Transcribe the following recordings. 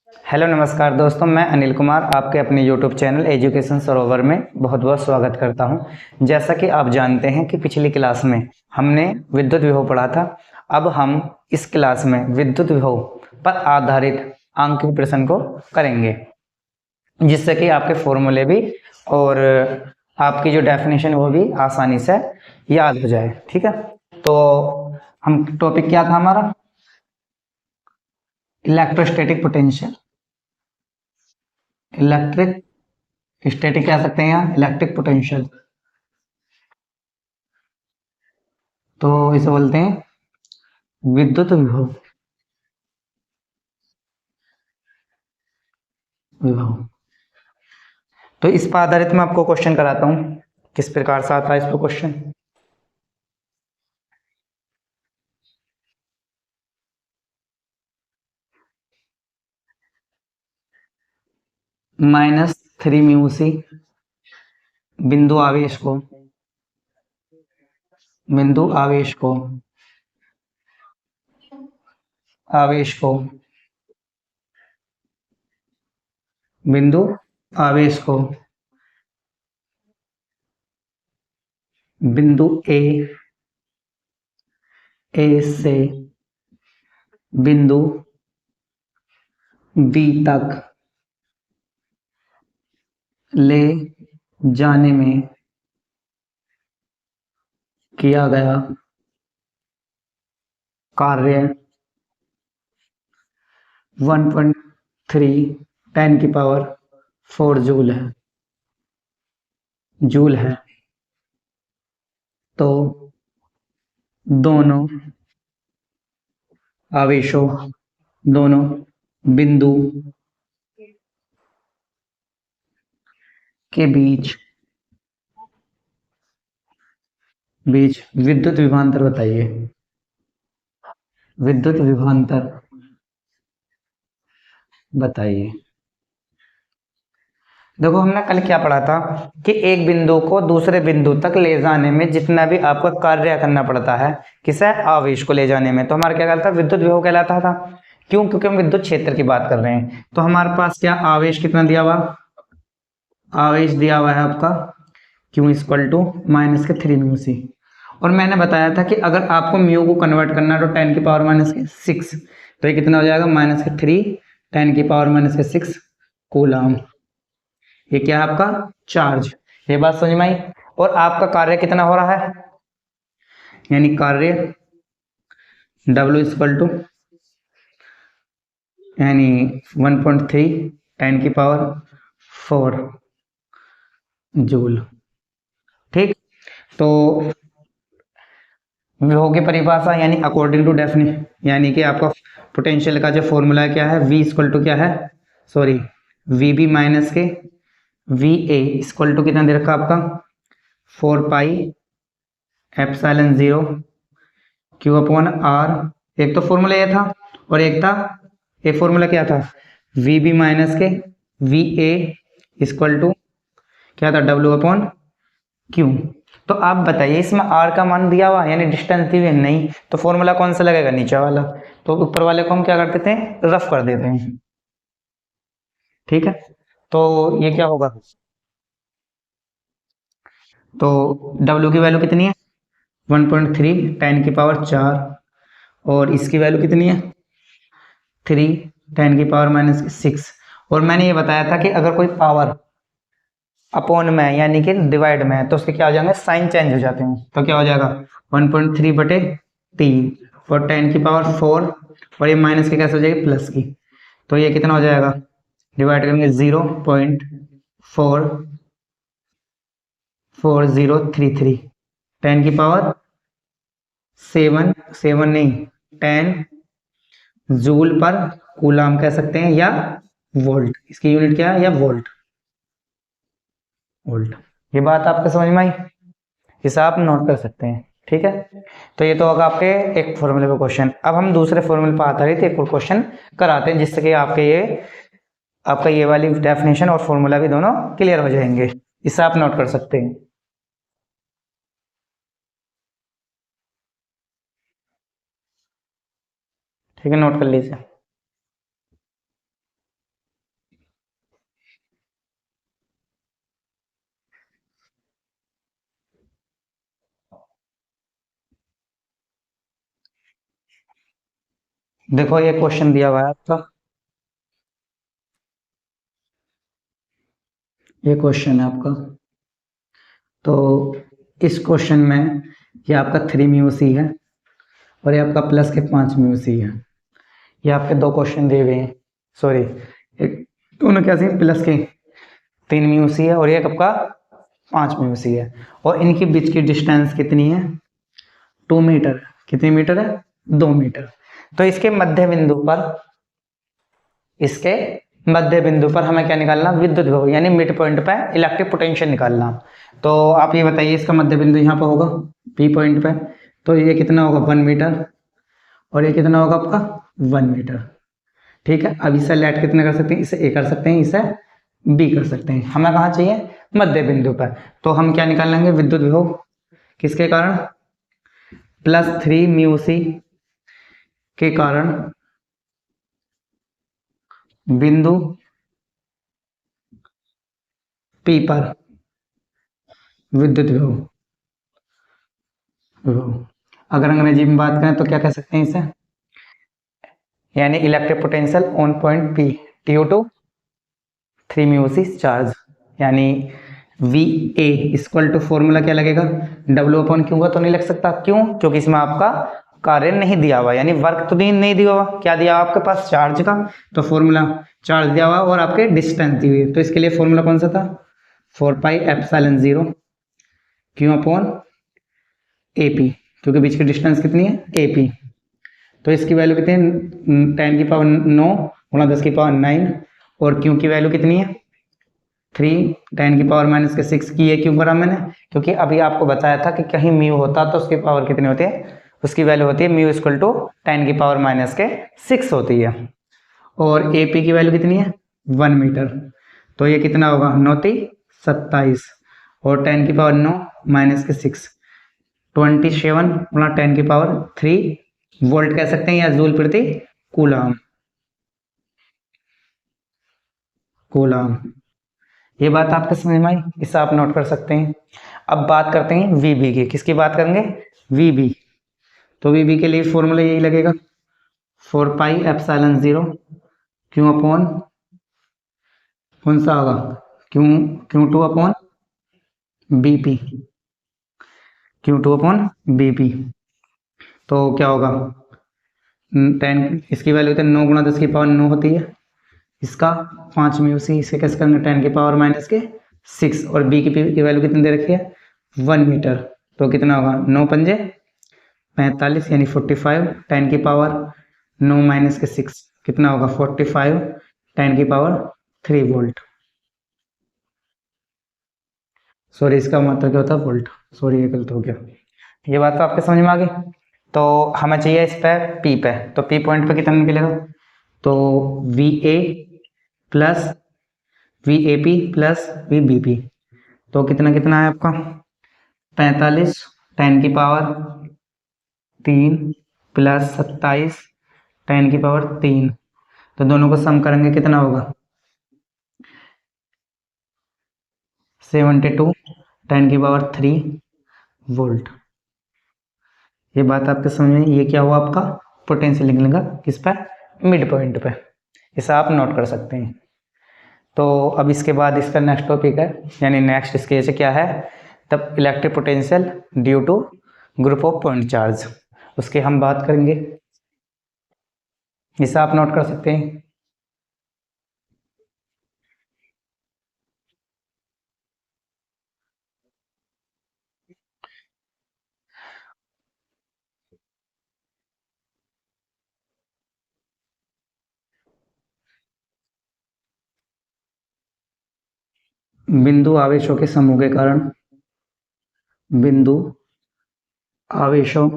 Hello नमस्कार दोस्तों, मैं अनिल कुमार आपके अपने यूट्यूब चैनल एजुकेशन सरोवर में बहुत बहुत स्वागत करता हूं। जैसा कि आप जानते हैं कि पिछली क्लास में हमने विद्युत विभव पढ़ा था। अब हम इस क्लास में विद्युत विभव पर आधारित आंकिक प्रश्न को करेंगे, जिससे कि आपके फॉर्मूले भी और आपकी जो डेफिनेशन वो भी आसानी से याद हो जाए। ठीक है, तो हम टॉपिक क्या था हमारा? Electrostatic potential. इलेक्ट्रिक स्टैटिक कह सकते हैं यहाँ, इलेक्ट्रिक पोटेंशियल। तो इसे बोलते हैं विद्युत विभव। विभव। तो इस पर आधारित मैं आपको क्वेश्चन कराता हूँ, किस प्रकार से आता है इस पर क्वेश्चन। -3 म्यू सी बिंदु आवेश को बिंदु आवेश को बिंदु आवेश को बिंदु ए से बिंदु बी तक ले जाने में किया गया कार्य 1.3 10⁴ जूल है। तो दोनों आवेशों, दोनों बिंदु के बीच विद्युत विभवांतर बताइए। विद्युत विभवांतर बताइए। देखो, हमने कल क्या पढ़ा था कि एक बिंदु को दूसरे बिंदु तक ले जाने में जितना भी आपका कार्य करना पड़ता है, किसे? आवेश को ले जाने में, तो हमारा क्या कहलाता था? विद्युत विभव कहलाता था। क्यों? क्योंकि हम विद्युत क्षेत्र की बात कर रहे हैं। तो हमारे पास क्या आवेश कितना दिया हुआ? आवेश दिया हुआ है आपका Q = -3 म्यू सी। और मैंने बताया था कि अगर आपको म्यू को कन्वर्ट करना है तो 10⁻⁶, तो ये कितना हो जाएगा? -3 10⁻⁶ कूलम। ये क्या है आपका? चार्ज। ये बात समझ में आई? और आपका कार्य कितना हो रहा है? यानी कार्य W यानी 1.3 10⁴ जूल। ठीक। तो विभव की परिभाषा यानी अकॉर्डिंग टू डेफिनेशन, यानी कि आपका पोटेंशियल का जो फॉर्मूला क्या है? V क्या है? सॉरी, VB माइनस के VA कितना दे रखा आपका? 4πε0 Q/R। एक तो फॉर्मूला ये था और एक था, ये फॉर्मूला क्या था? VB माइनस के VA क्या था? W/Q। तो आप बताइए, इसमें R का मान दिया हुआ यानी डिस्टेंस दी हुई है? नहीं। तो फॉर्मूला कौन सा लगेगा? नीचे वाला। तो ऊपर वाले को हम क्या कर देते हैं? रफ कर देते हैं। ठीक है, तो ये क्या होगा? तो W की वैल्यू कितनी है? 1.3 10⁴ और इसकी वैल्यू कितनी है? 3 10⁻⁶। और मैंने ये बताया था कि अगर कोई पावर अपॉन में यानी कि डिवाइड में है तो उसके क्या हो जाएंगे? साइन चेंज हो जाते हैं। तो क्या हो जाएगा? 1.3/3 और 10⁴ और ये माइनस की कैसे हो जाएगी? प्लस की। तो ये कितना हो जाएगा? डिवाइड करेंगे 0.44033 10⁻7 नहीं, 10 जूल पर कूलाम कह सकते हैं, या वोल्ट। इसकी यूनिट क्या है? या वोल्ट। वोल्ट। ये बात आपको समझ में आई? इसे आप नोट कर सकते हैं। ठीक है, तो ये तो होगा आपके एक फॉर्मूले पे क्वेश्चन। अब हम दूसरे फॉर्मूले पर आधारित एक और क्वेश्चन कराते हैं, जिससे कि आपका ये वाली डेफिनेशन और फॉर्मूला भी दोनों क्लियर हो जाएंगे। इसे आप नोट कर सकते हैं। ठीक है, नोट कर लीजिए। देखो ये क्वेश्चन दिया हुआ है आपका, ये क्वेश्चन है आपका। तो इस क्वेश्चन में ये आपका 3 म्यू सी है और ये आपका प्लस के 5 म्यू सी है। ये आपके दो क्वेश्चन दिए हुए हैं, सॉरी, एक दोनों क्या सी प्लस के 3 म्यू सी है और ये आपका 5 म्यू सी है, और इनके बीच की डिस्टेंस कितनी है? 2 मीटर। कितनी मीटर है? 2 मीटर। तो इसके मध्य बिंदु पर, इसके मध्य बिंदु पर हमें क्या निकालना? विद्युत विभव, यानी मिड पॉइंट पे इलेक्ट्रिक पोटेंशियल निकालना। तो आप ये बताइए, इसका मध्य बिंदु यहाँ पर होगा पी पॉइंट पे, तो ये कितना होगा? 1 मीटर, और ये कितना होगा आपका? 1 मीटर। ठीक है, अब इसे लेट कितने कर सकते हैं? इसे ए कर सकते हैं, इसे बी कर सकते हैं। हमें कहाँ चाहिए? मध्य बिंदु पर। तो हम क्या निकाल लेंगे? विद्युत विभव किसके कारण? +3 म्यू सी के कारण बिंदु पी पर विद्युत विभव, अगर अंग्रेजी में बात करें तो क्या कह सकते हैं इसे? यानी electric potential on point P due to 3 mu C charge, यानी V A equal to formula क्या लगेगा? डब्ल्यू अपॉन क्यू का तो नहीं लग सकता, क्यों? क्योंकि इसमें आपका कार्य नहीं दिया हुआ, यानी वर्क तो नहीं दिया हुआ। क्या दिया हुआ आपके पास? चार्ज का। तो फॉर्मूला चार्ज दिया हुआ और आपके डिस्टेंस दी हुई है, तो इसके लिए फॉर्मूला कौन सा था? 4πε0 क्यू अपॉन ए पी, क्योंकि बीच की डिस्टेंस कितनी है? A P. तो इसकी वैल्यू कितनी है? 10⁹ गुणा 10⁹ और क्यू की वैल्यू कितनी है? 3 10⁻⁻6 की। ये क्यों करा मैंने? क्योंकि अभी आपको बताया था कि कहीं म्यू होता तो उसकी पावर कितनी होती है? उसकी वैल्यू होती है म्यू इक्वल टू 10⁻⁻6 होती है। और ए पी की वैल्यू कितनी है? 1 मीटर। तो ये कितना होगा? 9×27 और 10⁻⁹ -6 गुणा 10⁻³ वोल्ट कह सकते हैं, या जूल प्रति कूलम। कूलम, ये बात आपको समझ में आई? इसे आप नोट कर सकते हैं। अब बात करते हैं वीबी की। किसकी बात करेंगे? वीबी। तो वीबी के लिए फॉर्मूला यही लगेगा, 4πε0 क्यू अपॉन कौन सा होगा? Q, Q2 upon BP, Q2 upon BP. तो क्या होगा? 10, इसकी वैल्यू तो 9 गुणा 10⁹ होती है, इसका 5 म्यू सी, इसे कैसे करेंगे? 10⁻⁻6, और बी की वैल्यू कितनी दे रखी है? 1 मीटर। तो कितना होगा? 9×5 = 45, यानी 45 10⁻⁹ कितना होगा? 45 10⁻³ वोल्ट। सॉरी, इसका मतलब क्या होता है? वोल्ट। सॉरी, ये गलत हो गया। ये बात तो आपके समझ में आ गई। तो हमें चाहिए इस पे पी पे, तो पी पॉइंट पे कितना निकलेगा? तो V A plus V A P plus V B P, तो कितना कितना है आपका? 45 10⁻³ प्लस 27 10⁻³। तो दोनों को सम करेंगे, कितना होगा? 72 10⁻³ वोल्ट। ये बात आपके समझ में? ये क्या हुआ आपका? पोटेंशियल निकलेगा किस पे? मिड पॉइंट पे। इसे आप नोट कर सकते हैं। तो अब इसके बाद इसका नेक्स्ट टॉपिक है, यानी नेक्स्ट स्केच क्या है? तब electric potential due to group of point charge, उसकी हम बात करेंगे। इसे आप नोट कर सकते हैं। बिंदु आवेशों के समूह के कारण, बिंदु आवेशों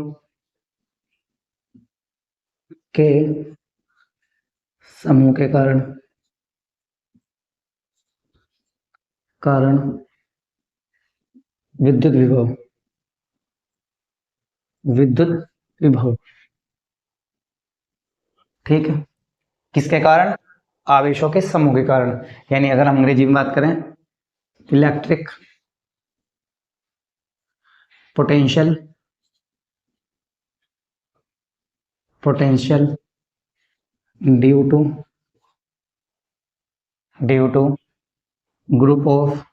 के समूह के कारण कारण विद्युत विभव, विद्युत विभव, ठीक है, किसके कारण? आवेशों के समूह के कारण। यानी अगर हम अंग्रेजी में बात करें, electric potential, potential due to group of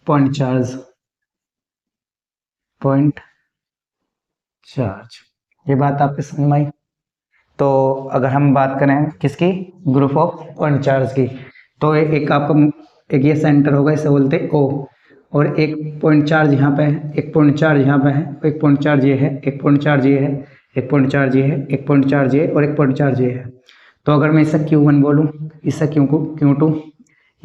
point charge. ये बात आपके समझ में आई। तो अगर हम बात करें किसकी, ग्रुप ऑफ पॉइंट चार्ज की, तो एक आपका एक ये सेंटर होगा, इसे बोलते हैं ओ, और एक पॉइंट चार्ज यहाँ पे है, एक पॉइंट चार्ज यहाँ पे है, एक पॉइंट चार्ज ये है, एक पॉइंट चार्ज ये है, एक पॉइंट चार्ज ये है, एक पॉइंट चार्ज ये और एक पॉइंट चार्ज ये है। तो अगर मैं इसे Q1 बोलूँ, इसे Q2,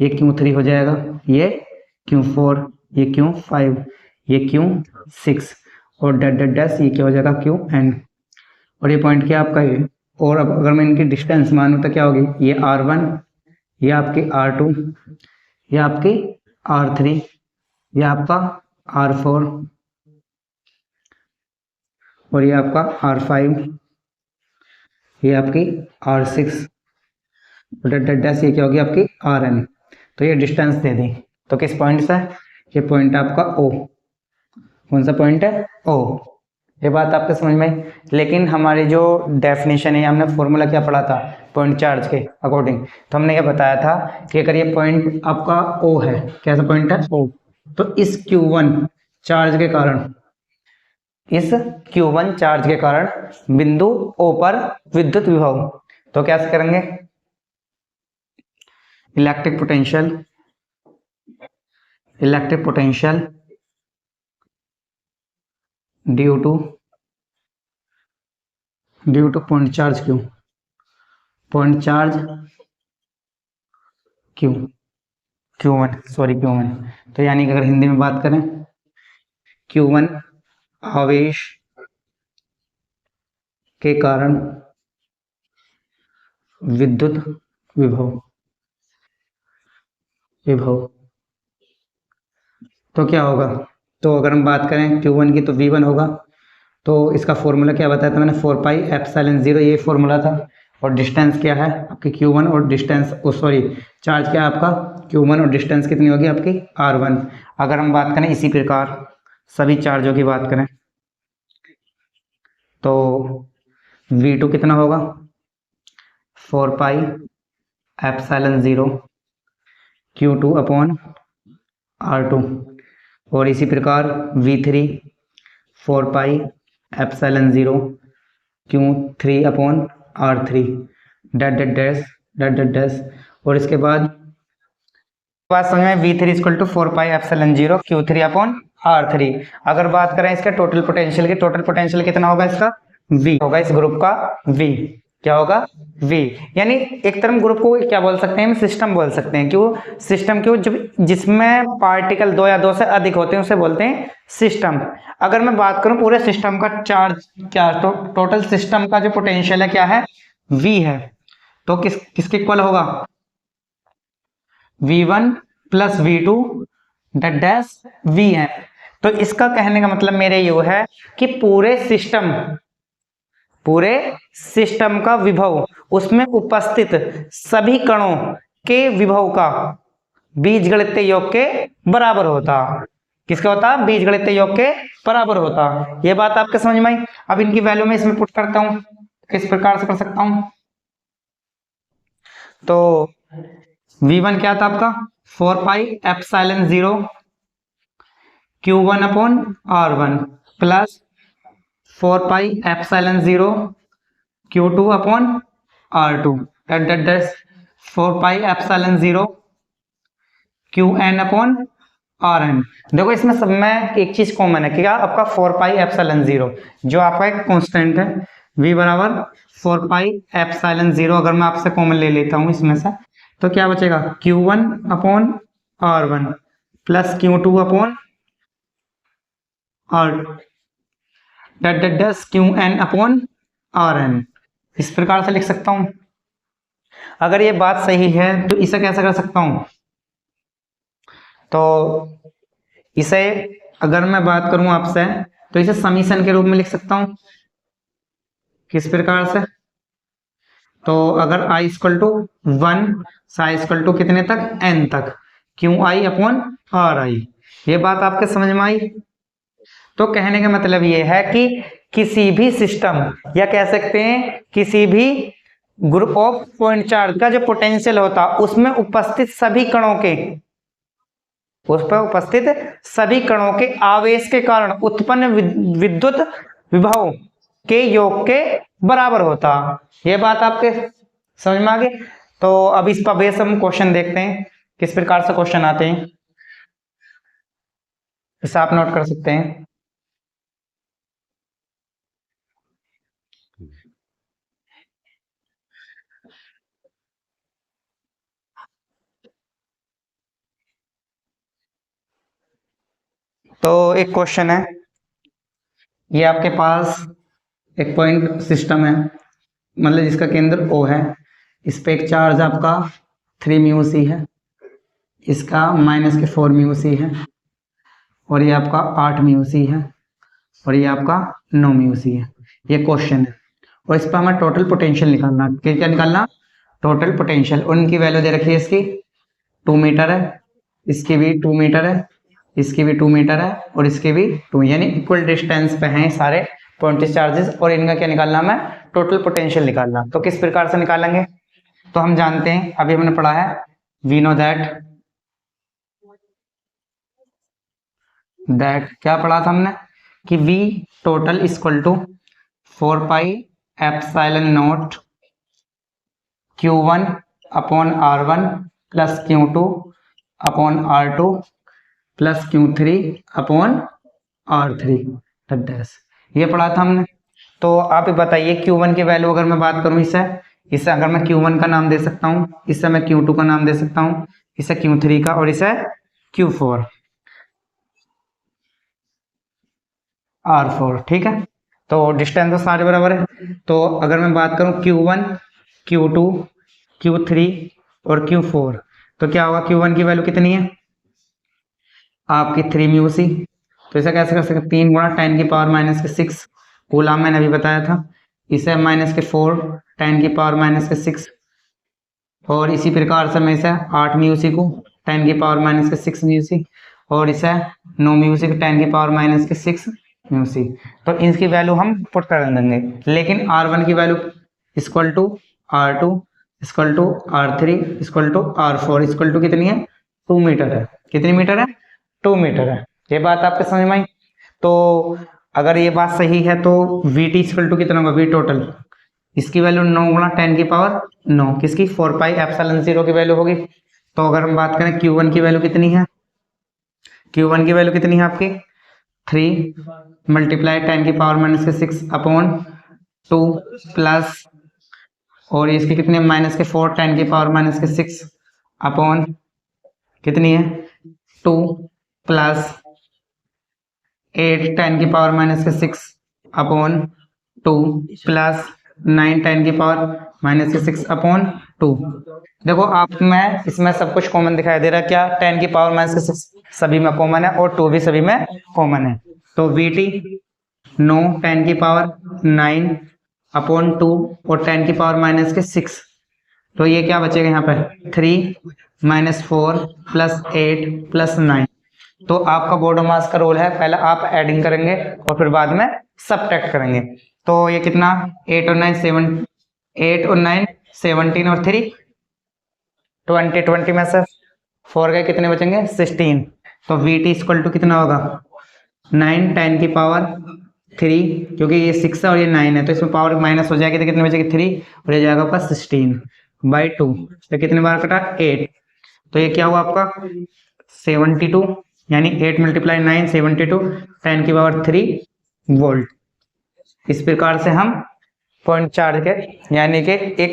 ये Q3 हो जाएगा, ये Q4, ये Q5, ये Q6 और डैट डैट डैश ये क्या हो जाएगा Qn। और ये पॉइंट क्या आपका ये, और अब अगर मैं इनकी डिस्टेंस मानूँ तो क्या होगी, ये R1, ये आपकी R2, ये आपकी R3, ये आपका R4 और ये आपका R5, ये आपकी R6 डैश ये क्या होगी आपकी Rn। तो ये डिस्टेंस दे दी। तो किस पॉइंट से, ये पॉइंट आपका O, कौन सा पॉइंट है, O। ये बात आपके समझ में आई। लेकिन हमारी जो डेफिनेशन है, हमने फॉर्मूला क्या पढ़ा था पॉइंट चार्ज के अकॉर्डिंग, तो हमने ये बताया था कि अगर ये पॉइंट आपका O है, कैसा पॉइंट है O, तो इस Q1 चार्ज के कारण, इस Q1 चार्ज के कारण बिंदु O पर विद्युत विभव, तो कैसे करेंगे, electric potential due two point charge Q1। तो यानी कि अगर हिंदी में बात करें, Q1 आवेश के कारण विद्युत विभव। तो क्या होगा, तो अगर हम बात करें Q1 की तो V1 होगा। तो इसका फॉर्मूला क्या बताया था मैंने, 4πε0, ये फॉर्मूला था। और डिस्टेंस क्या है आपकी Q1 और डिस्टेंस चार्ज क्या है आपका Q1 और डिस्टेंस कितनी होगी आपकी R1। अगर हम बात करें इसी प्रकार सभी चार्जों की बात करें तो V2 कितना होगा, 4πε0 Q2 अपॉन R2। और इसी प्रकार V3 4πε0 Q3 upon R3 that dash. और इसके बाद बात समझ में, V3 equal to 4πε0 Q3 upon R3। अगर बात करें इसके टोटल पोटेंशियल की, टोटल पोटेंशियल कितना होगा इसका, V होगा, इस ग्रुप का V क्या होगा, V। यानी एक तरह ग्रुप को क्या बोल सकते हैं, सिस्टम बोल सकते हैं। क्यों सिस्टम, क्यों, जब जिसमें पार्टिकल 2 या 2 से अधिक होते हैं उसे बोलते हैं सिस्टम। अगर मैं बात करूं पूरे सिस्टम का चार्ज क्या, टोटल सिस्टम का जो पोटेंशियल है क्या है, V है। तो किसके इक्वल होगा, V1 plus V2 dash V है। तो इसका कहने का मतलब मेरे ये है कि पूरे सिस्टम का विभव, उसमें उपस्थित सभी कणों के विभव का बीजगणितीय योग के बराबर होता। किसका होता, बीजगणितीय योग के बराबर होता। ये बात आपके समझ में आई। अब इनकी वैल्यू में इसमें पुट करता हूं, किस प्रकार से कर सकता हूं। तो V1 क्या था आपका 4πε0 Q1 upon R1 plus 4πε0 Q2 upon R2 dash 4πε0 Qn upon Rn। देखो इसमें सब में एक चीज कॉमन है, क्या आपका 4πε0 जो आपका एक कांस्टेंट है, V बराबर 4πε0। अगर मैं आपसे कॉमन ले लेता हूं इसमें से, तो क्या बचेगा Q1 upon R1 plus Q2 upon R dash Qn upon Rn। इस प्रकार से लिख सकता हूं। अगर ये बात सही है तो इसे कैसे कर सकता हूं, तो इसे अगर मैं बात करूं आपसे तो इसे समीशन के रूप में लिख सकता हूं। किस प्रकार से, तो अगर i equal to 1 psi equal to कितने तक n तक Qi अपॉन Ri। ये बात आपके समझ में आई। तो कहने का मतलब ये है कि किसी भी सिस्टम या कह सकते हैं किसी भी ग्रुप ऑफ पॉइंट चार्ज का जो पोटेंशियल होता उसमें उपस्थित सभी कणों के, उस पर उपस्थित सभी कणों के आवेश के कारण उत्पन्न विद्युत विभव के योग के बराबर होता। ये बात आपके समझ में आ गई। तो अब इस पर बेस हम क्वेश्चन देखते हैं किस प्रकार से क्वेश्चन आते हैं, इसे आप नोट कर सकते हैं। तो एक क्वेश्चन है, ये आपके पास एक पॉइंट सिस्टम है, मतलब जिसका केंद्र O है, इस पे एक चार्ज आपका 3 म्यू सी है, इसका -4 म्यू सी है, और ये आपका 8 म्यू सी है, और ये आपका 9 म्यू सी है। ये क्वेश्चन है और इस पर हमें टोटल पोटेंशियल निकालना। क्या निकालना? Total potential. उनकी वैल्यू दे रखी है, इसकी 2 मीटर है, इसकी भी 2 मीटर है, इसकी भी 2 मीटर है, और इसकी भी 2, यानी इक्वल डिस्टेंस पे हैं सारे पॉइंट चार्जेस, और इनका क्या निकालना हमें? टोटल पोटेंशियल निकालना। तो किस प्रकार से निकालेंगे? तो हम जानते हैं, अभी हमने पढ़ा है, वी नो दैट क्या पढ़ा था हमने कि V total equal to 4 pi epsilon naught Q1 upon R1 plus Q2 upon R2 plus Q3 upon R3 dash. ये पढ़ा था हमने। तो आप बताइए Q1 की वैल्यू अगर मैं बात करूं, इसे अगर मैं Q1 का नाम दे सकता हूं, इसे मैं Q2 का नाम दे सकता हूं, इसे Q3 का, और इसे Q4 R4। ठीक है, तो डिस्टेंस तो सारे बराबर है। तो अगर मैं बात करूं Q1 Q2 Q3 और Q4, तो क्या होगा? Q1 की वैल्यू कितनी है आपकी? 3 म्यू सी। तो इसे कैसे कर सकते? 3 गुणा 10 की पावर -6 कूलाम मैंने अभी बताया था। इसे -4 10 की पावर -6, और इसी प्रकार से मैं इसे 8 म्यू सी को 10 की पावर -6 म्यू सी, और इसे 9 म्यू सी को 10 की पावर -6 म्यू सी। तो इसकी वैल्यू हम पुट कर देंगे, लेकिन R1 की value equal to R2 equal to R3 equal to R4 equal to कितनी है? 2 मीटर है। कितनी मीटर है? 2 मीटर है। ये बात आपके समझ में आई? तो अगर ये बात सही है तो VT इक्वल टू कितना होगा? V टोटल, इसकी वैल्यू 9 गुणा 10 की पावर 9, किसकी? 4 पाई एप्सिलॉन 0 की वैल्यू होगी। तो अगर हम बात करें Q1 की वैल्यू कितनी है? Q1 की वैल्यू कितनी है आपकी? 3 मल्टीप्लाई 10 की पावर -6 अपॉन 2 प्लस, और इसकी कितनी? -4 10 की पावर -6 अपॉन कितनी है? 2 प्लस 8 10 की पावर -6 अपॉन 2 प्लस 9 10 की पावर -6 अपॉन 2। देखो आप में इसमें सब कुछ कॉमन दिखाई दे रहा है। क्या? 10 की पावर -6 सभी में कॉमन है, और 2 भी सभी में कॉमन है। तो VT 9 10 की पावर 9 अपॉन 2 और 10 की पावर -6, तो ये क्या बचेगा यहाँ पे? 3 -4 प्लस 8 प्लस 9। तो आपका बोर्ड मास का रोल है, पहले आप एडिंग करेंगे और फिर बाद में सबट्रैक्ट करेंगे। तो ये कितना? 8 और 9 7, 8 और 9 17, और 3 20, 20 में से 4 गए, कितने बचेंगे? 16। तो VT इक्वल टू कितना होगा? 9 10 की पावर 3, क्योंकि ये 6 है और ये 9 है, तो इसमें पावर माइनस हो जाएगी, तो कितने बचेगी? 3, और ये जाएगा आपका 16/2। तो कितने बार कटा? 8। तो ये क्या हुआ आपका? 72, यानी 8 × 9 72 10 की पावर 3 वोल्ट। इस प्रकार से हम पॉइंट चार्ज के, यानी कि एक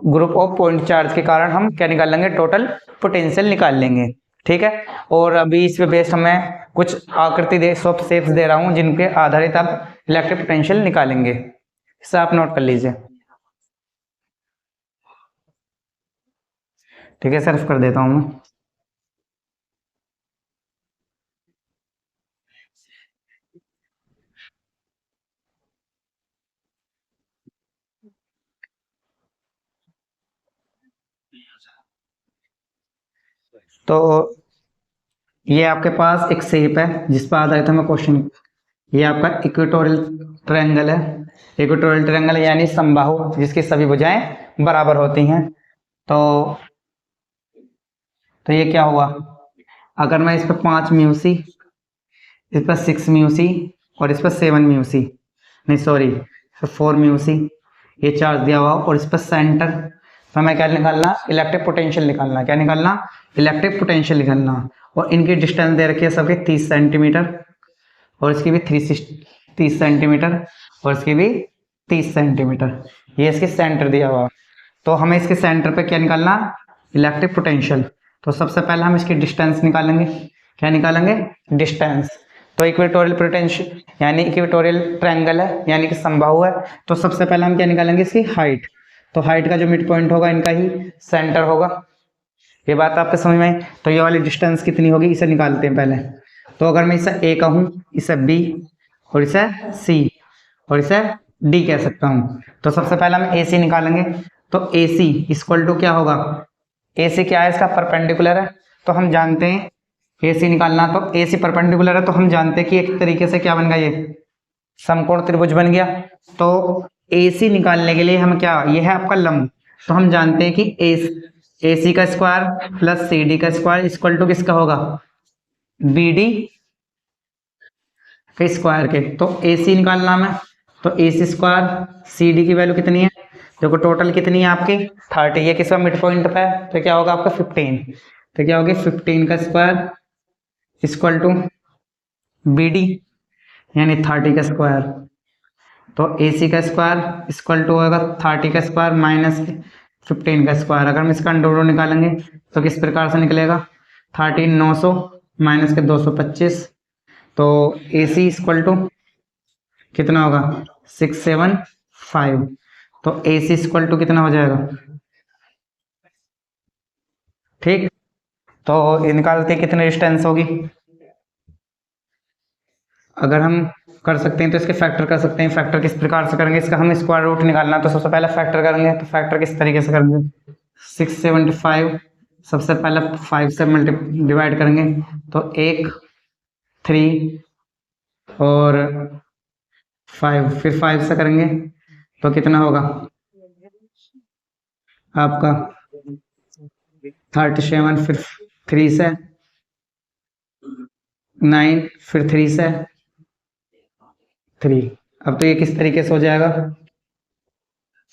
ग्रुप ऑफ पॉइंट चार्ज के कारण हम क्या निकाल लेंगे? टोटल पोटेंशियल निकाल लेंगे। ठीक है, और अभी इस पे बेस्ड हमें कुछ आकृति दे, सब शेप्स दे रहा हूं, जिनके आधारित आप इलेक्ट्रिक पोटेंशियल निकालेंगे। इसे आप नोट कर लीजिए। ठीक है, सर्व कर देता हूं मैं। तो ये आपके पास एक शेप है जिस पर आधारित हमें क्वेश्चन, ये आपका इक्वेटोरियल ट्रायंगल है, इक्वेटोरियल ट्रायंगल है यानी समबाहु जिसकी सभी भुजाएं बराबर होती हैं। तो ये क्या हुआ, अगर मैं इस पर 5 म्यू सी, इस पर 6 म्यू सी और इस पर 7 म्यू सी, नहीं सॉरी 4 म्यू सी, ये चार्ज दिया हुआ और इस पर सेंटर, तो हमें क्या निकालना, इलेक्ट्रिक पोटेंशियल निकालना। क्या निकालना, इलेक्ट्रिक पोटेंशियल निकालना। और इनकी डिस्टेंस दे रखी है सबके 30 सेंटीमीटर और इसकी भी 30 सेंटीमीटर और इसकी भी 30 सेंटीमीटर, ये इसके सेंटर दिया हुआ। तो हमें इसके सेंटर पे क्या निकालना, इलेक्ट्रिक पोटेंशियल। तो सबसे पहले हम इसकी डिस्टेंस निकालेंगे। क्या निकालेंगे, डिस्टेंस। तो इक्वेटोरियल पोटेंशियल यानी इक्वेटोरियल ट्रायंगल है यानी कि समबाहु है, तो सबसे पहले हम क्या निकालेंगे, इसकी हाइट। तो हाइट का जो मिड पॉइंट होगा इनका ही सेंटर होगा। ये बात आपको समझ में आई। तो ये वाली डिस्टेंस कितनी होगी, इसे निकालते हैं पहले। तो अगर मैं इसे ए कहूँ, इसे बी और इसे सी और इसे डी कह सकता हूँ, तो सबसे पहले हम ए सी निकालेंगे। तो ए सी इक्वल टू क्या होगा, ए सी क्या है, इसका परपेंडिकुलर है। तो हम जानते हैं ए सी निकालना, तो ए सी परपेंडिकुलर है, तो हम जानते हैं कि एक तरीके से क्या बन गया, ये समकोण त्रिभुज बन गया। तो ए सी निकालने के लिए हम क्या, ये है आपका लंब, तो हम जानते हैं कि ए सी का स्क्वायर प्लस सी डी का स्क्वायर इक्वल टू किसका होगा, बी डी के स्क्वायर के। तो ए सी निकालना है, तो ए सी स्क्वायर, सी डी की वैल्यू कितनी है, देखो टोटल कितनी है आपकी 30, ये किसका मिड पॉइंट पे है, तो क्या होगा आपका 15। तो क्या होगी 15 का square equal to B D यानी 30 का स्क्वायर। तो ए सी का स्क्वायर इक्वल टू होगा 30 का स्क्वायर माइनस 15 का स्क्वायर। अगर हम इसका अंडर रूट निकालेंगे तो किस प्रकार से निकलेगा, 13 900 माइनस के 225। तो ए सी इक्वल टू कितना होगा 675। तो ए सी इक्वल टू कितना हो जाएगा, ठीक। तो ये निकालते कितनी डिस्टेंस होगी, अगर हम कर सकते हैं तो इसके फैक्टर कर सकते हैं। फैक्टर किस प्रकार से करेंगे, इसका हमें स्क्वायर रूट निकालना, तो सबसे पहले फैक्टर करेंगे। तो फैक्टर किस तरीके से करेंगे, 675 सबसे पहले 5 से डिवाइड करेंगे, तो 1 3 और 5, फिर 5 से करेंगे तो कितना होगा आपका 37, फिर 3 से 9, फिर 3 से 3। अब तो ये किस तरीके से हो जाएगा,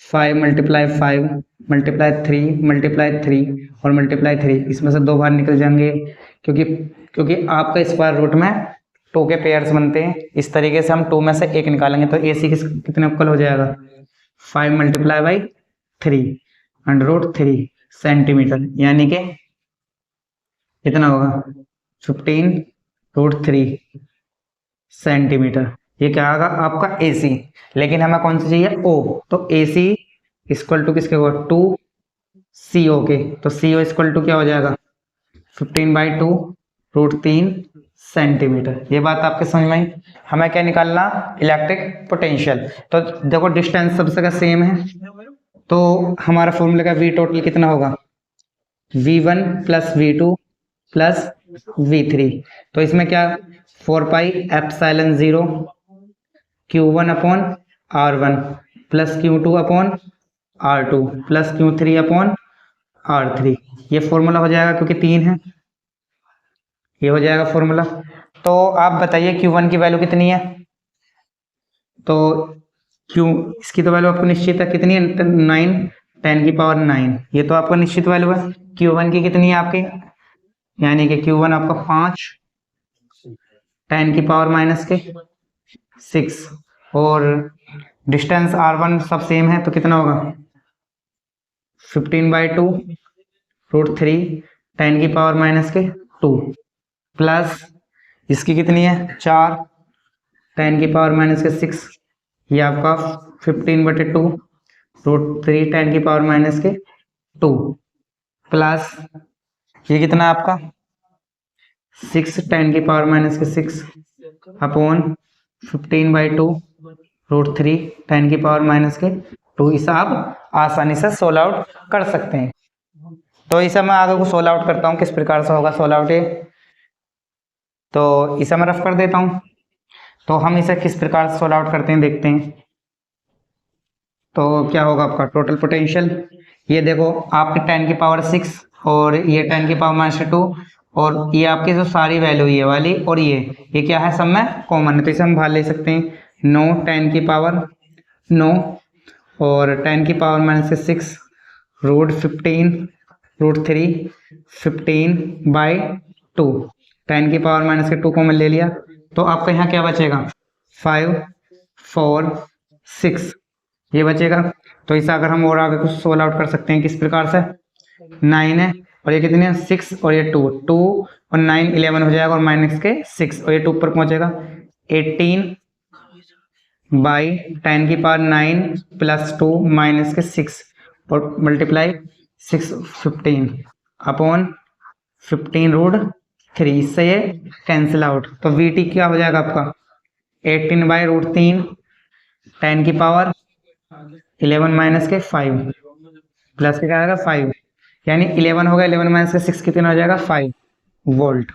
5 मल्टीप्लाई 5 मल्टीप्लाई 3 मल्टीप्लाई 3 और मल्टीप्लाई 3, इसमें से 2 बार निकल जाएंगे क्योंकि आपका स्क्वायर रूट में 2 के पेयर्स बनते हैं। इस तरीके से हम 2 में से 1 निकालेंगे, तो ए सी कितने इक्वल हो जाएगा, 5 multiply by 3 under root 3 centimetre, यानी कि कितना होगा 15 रूट 3 सेंटीमीटर। ये क्या आएगा आपका ए सी। लेकिन हमें कौन सी चाहिए, ओ। तो ए सी इक्वल टू किसके होगा, 2 सी ओ के। तो सी ओ इक्वल टू क्या हो जाएगा 15/2 रूट 3 सेंटीमीटर। ये बात आपके समझ में आई। हमें क्या निकालना, इलेक्ट्रिक पोटेंशियल। तो देखो डिस्टेंस सबसे का सेम है, तो हमारा फॉर्मूला का वी टोटल कितना होगा, V1 plus V2 plus V3। तो इसमें क्या 4πε0 Q1 upon R1 plus Q2 upon R2 plus Q3 upon R3। ये फॉर्मूला हो जाएगा क्योंकि 3 है, ये हो जाएगा फॉर्मूला। तो आप बताइए Q1 की वैल्यू कितनी है, तो इसकी तो वैल्यू आपको निश्चित है, कितनी है 9 10 की पावर 9, ये तो आपका निश्चित वैल्यू है। Q1 की कितनी है आपकी, यानी कि Q1 आपका 5 10 की पावर माइनस के 6 और डिस्टेंस R1 सब सेम है, तो कितना होगा 15/2 रूट 3 10 की पावर माइनस के 2 प्लस इसकी कितनी है 4 10 की पावर माइनस के 6, ये आपका 15/2 रूट 3 10 की पावर माइनस के 2 प्लस ये कितना आपका 6 10 की पावर माइनस के 6 अपॉन 15/2 रूट 3 10 की पावर माइनस के 2। इसे आप आसानी से सोल्व आउट कर सकते हैं। तो इसे मैं आगे को सोल्व आउट करता हूँ, किस प्रकार से होगा सोल्व आउट ये। तो इसे मैं रफ कर देता हूँ। तो हम इसे किस प्रकार से सोल्व आउट करते हैं देखते हैं। तो क्या होगा आपका टोटल पोटेंशियल, ये देखो आपके 10 की पावर 6 और ये 10 की पावर -2 और ये आपकी जो सारी वैल्यू ये वाली और ये क्या है, सब में कॉमन है, तो इसे हम बाहर ले सकते हैं। 9 10 की पावर 9 और 10 की पावर -6 रूट 15 रूट 3 15/2, 10 की पावर -2 कॉमन ले लिया, तो आपका यहाँ क्या बचेगा 5 4 6 ये बचेगा। तो इसे अगर हम और आगे कुछ सोल्व आउट कर सकते हैं किस प्रकार से, 9 है और ये कितने हैं 6 और ये 2 और 9 11 हो जाएगा और -6 और ये 2 पर पहुंचेगा 18/10 की पावर 9 + 2 -6 और मल्टीप्लाई 6 15 अपॉन 15√3, इससे ये कैंसिल आउट, तो VT क्या हो जाएगा आपका 18/√3 10 की पावर 11 - 5 प्लस क्या आएगा 5, यानी 11 होगा 11 - 6 कितना हो जाएगा 5 वोल्ट।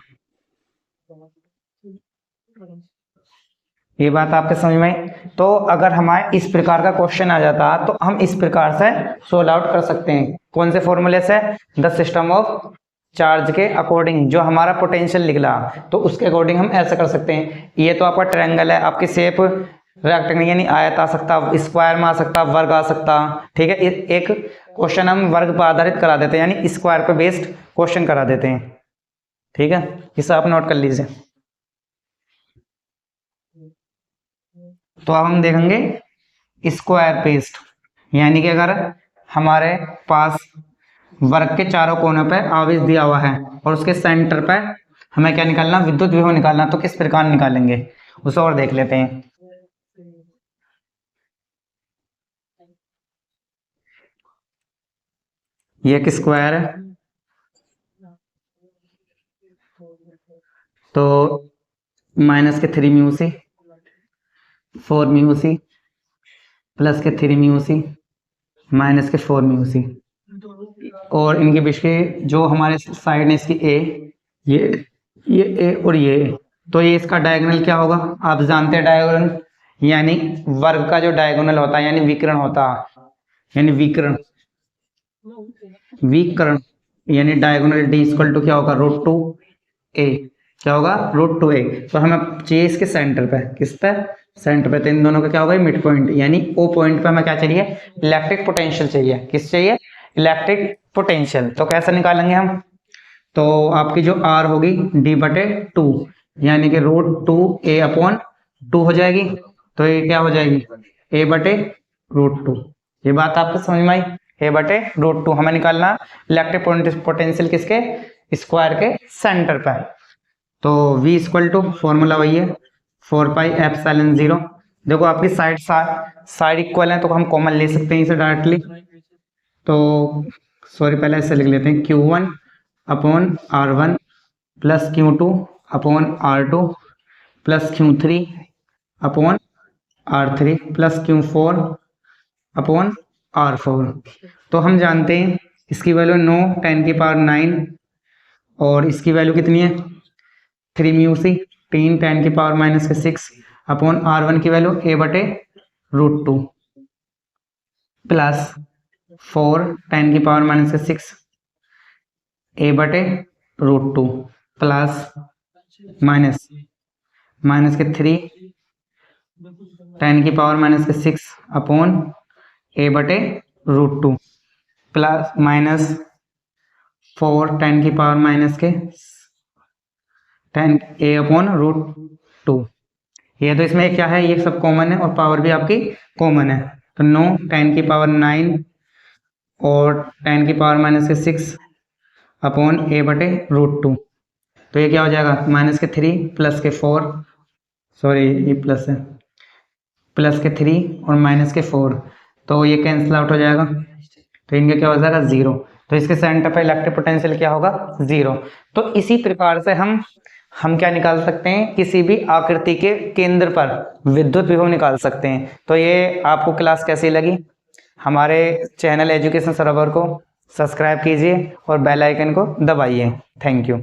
ये बात आपके समझ में आई। तो अगर हमारे इस प्रकार का क्वेश्चन आ जाता तो हम इस प्रकार से सोल्व आउट कर सकते हैं, कौन से फॉर्मूले से, द सिस्टम ऑफ चार्ज के अकॉर्डिंग, जो हमारा पोटेंशियल निकला तो उसके अकॉर्डिंग हम ऐसा कर सकते हैं। ये तो आपका ट्रायंगल है, आपकी शेप रेक्टेंगल यानी आयत आ सकता, स्क्वायर में आ सकता, वर्ग आ सकता, ठीक है। एक क्वेश्चन हम वर्ग पर आधारित करा देते हैं, यानी स्क्वायर पे बेस्ड क्वेश्चन करा देते हैं, ठीक है। इसे आप नोट कर लीजिए। तो अब हम देखेंगे स्क्वायर बेस्ड, यानी कि अगर हमारे पास वर्ग के चारों कोनों पर आवेश दिया हुआ है और उसके सेंटर पर हमें क्या निकालना, विद्युत विभव निकालना, तो किस प्रकार निकालेंगे उसे और देख लेते हैं। ये एक स्क्वायर है, तो -3 μc 4 μc +3 μc -4 μc, और इनके बीच के जो हमारे साइड है इसकी ये ए और ये A, तो ये इसका डायगोनल क्या होगा, आप जानते हैं डायगोनल यानी वर्ग का जो डायगोनल होता है, यानी विकर्ण होता है, यानी विकर्ण यानी डायगोनल D = क्या होगा √2a, क्या होगा √2a। तो हमें चाहिए इसके सेंटर पे, किस पे, सेंटर पे, तो इन दोनों का क्या होगा मिड पॉइंट, यानी O पॉइंट पे हमें क्या चाहिए, इलेक्ट्रिक पोटेंशियल चाहिए। किस चाहिए, इलेक्ट्रिक पोटेंशियल। तो कैसे निकालेंगे हम, तो आपकी जो R होगी D/2 यानी कि √2a/2 हो जाएगी, तो ये क्या हो जाएगी a/√2। ये बात आपको समझ में आई, a/√2 हमें निकालना इलेक्ट्रिक पोटेंशियल किसके, स्क्वायर के सेंटर पर। तो V = फॉर्मूला वही है 4πε0। देखो आपकी साइड इक्वल है तो हम कॉमन ले सकते हैं इसे डायरेक्टली, तो सॉरी पहले ऐसे लिख लेते हैं Q1/R1 + Q2/R2 + Q3/R3 + Q4/R4। तो हम जानते हैं इसकी वैल्यू 9 10 की पावर 9 और इसकी वैल्यू कितनी है 3 μc 3 10 की पावर -6/R1 की वैल्यू a/√2 प्लस 4 10 की पावर -6 a/√2 प्लस माइनस के 3 10 की पावर -6/a/√2 प्लस -4 10 की पावर -10 a/√2। ये तो इसमें क्या है, ये सब कॉमन है और पावर भी आपकी कॉमन है, तो 9 10 की पावर 9 और 10 की पावर -6/a/√2। तो ये क्या हो जाएगा -3 + 4, सॉरी ये प्लस है, +3 और -4, तो ये कैंसिल आउट हो जाएगा, तो इनका क्या हो जाएगा 0। तो इसके सेंटर पर इलेक्ट्रिक पोटेंशियल क्या होगा 0। तो इसी प्रकार से हम क्या निकाल सकते हैं, किसी भी आकृति के केंद्र पर विद्युत विभव निकाल सकते हैं। तो ये आपको क्लास कैसी लगी, हमारे चैनल एजुकेशन सर्वर को सब्सक्राइब कीजिए और बेल आइकन को दबाइए। Thank you.